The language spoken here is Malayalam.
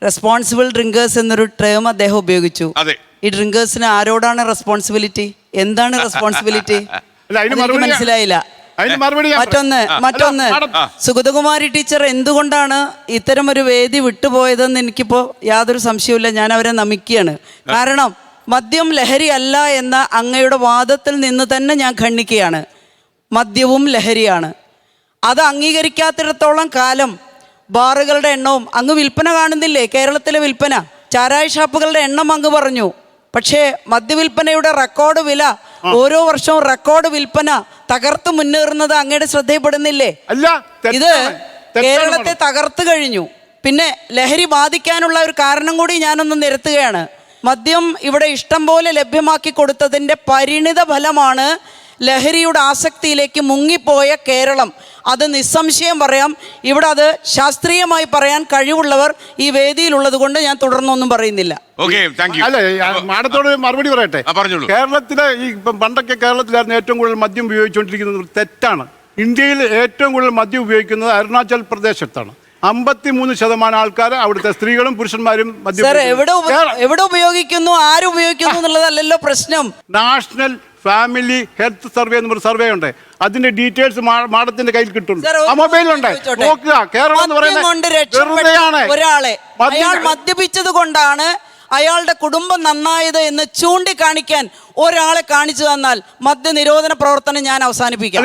റെസ്പോൺസിബിൾ ഡ്രിങ്കേഴ്സ് എന്നൊരു ടേം അദ്ദേഹം ഉപയോഗിച്ചു. അതെ. ഈ ഡ്രിങ്കേഴ്സിന് ആരോടാണ് റെസ്പോൺസിബിലിറ്റി? എന്താണ് റെസ്പോൺസിബിലിറ്റി? മനസ്സിലായില്ല. മറ്റൊന്ന് സുഗതകുമാരി ടീച്ചർ എന്തുകൊണ്ടാണ് ഇത്തരം ഒരു വേദി വിട്ടുപോയതെന്ന് എനിക്കിപ്പോ യാതൊരു സംശയവുമില്ല. ഞാൻ അവരെ നമിക്കുകയാണ്. കാരണം മദ്യം ലഹരി അല്ല എന്ന അങ്ങയുടെ വാദത്തിൽ നിന്ന് തന്നെ ഞാൻ ഖണ്ഡിക്കുകയാണ്. മദ്യവും ലഹരിയാണ്. അത് അംഗീകരിക്കാത്തിടത്തോളം കാലം ബാറുകളുടെ എണ്ണവും അങ്ങ് വിൽപ്പന കാണുന്നില്ലേ? കേരളത്തിലെ വിൽപ്പന, ചാരായ ഷാപ്പുകളുടെ എണ്ണം അങ്ങ് പറഞ്ഞു. പക്ഷേ മദ്യവിൽപ്പനയുടെ റെക്കോർഡ് വില, ഓരോ വർഷവും റെക്കോർഡ് വിൽപ്പന തകർത്ത് മുന്നേറുന്നത് അങ്ങയുടെ ശ്രദ്ധയിൽപ്പെടുന്നില്ലേ? ഇത് കേരളത്തെ തകർത്തു കഴിഞ്ഞു. പിന്നെ ലഹരി ബാധിക്കാനുള്ള ഒരു കാരണം കൂടി ഞാനൊന്ന് നിരത്തുകയാണ്. മദ്യം ഇവിടെ ഇഷ്ടം പോലെ ലഭ്യമാക്കി കൊടുത്തതിൻ്റെ പരിണിത ഫലമാണ് ലഹരിയുടെ ആസക്തിയിലേക്ക് മുങ്ങിപ്പോയ കേരളം. അത് നിസ്സംശയം പറയാം. ഇവിടെ അത് ശാസ്ത്രീയമായി പറയാൻ കഴിവുള്ളവർ ഈ വേദിയിലുള്ളത് കൊണ്ട് ഞാൻ തുടർന്നൊന്നും പറയുന്നില്ല. അല്ല, മാഡത്തോട് മറുപടി പറയട്ടെ. കേരളത്തിലെ ഈ പണ്ടൊക്കെ കേരളത്തിലായിരുന്നു ഏറ്റവും കൂടുതൽ മദ്യം ഉപയോഗിച്ചുകൊണ്ടിരിക്കുന്നത്. തെറ്റാണ്. ഇന്ത്യയിൽ ഏറ്റവും കൂടുതൽ മദ്യം ഉപയോഗിക്കുന്നത് അരുണാചൽ പ്രദേശത്താണ്. 53% ആൾക്കാർ അവിടുത്തെ സ്ത്രീകളും പുരുഷന്മാരും മദ്യം എവിടെ ഉപയോഗിക്കുന്നു, ആരുപയോഗിക്കുന്നു എന്നുള്ളതല്ലല്ലോ പ്രശ്നം. നാഷണൽ ഫാമിലി ഹെൽത്ത് സർവേ എന്ന് പറഞ്ഞ സർവേ ഉണ്ട്. അതിന്റെ ഡീറ്റെയിൽസ് മാഡത്തിന്റെ കയ്യിൽ കിട്ടും. ആ മൊബൈലുണ്ട്, നോക്കുക. കേരളം എന്ന് പറയുന്നത് ഒരാളെ അയാൾ മദ്യപിച്ചത് കൊണ്ടാണ് അയാളുടെ കുടുംബം നന്നായത് എന്ന് ചൂണ്ടിക്കാണിക്കാൻ ഒരാളെ കാണിച്ചു തന്നാൽ മദ്യനിരോധന പ്രവർത്തനം ഞാൻ അവസാനിപ്പിക്കാം.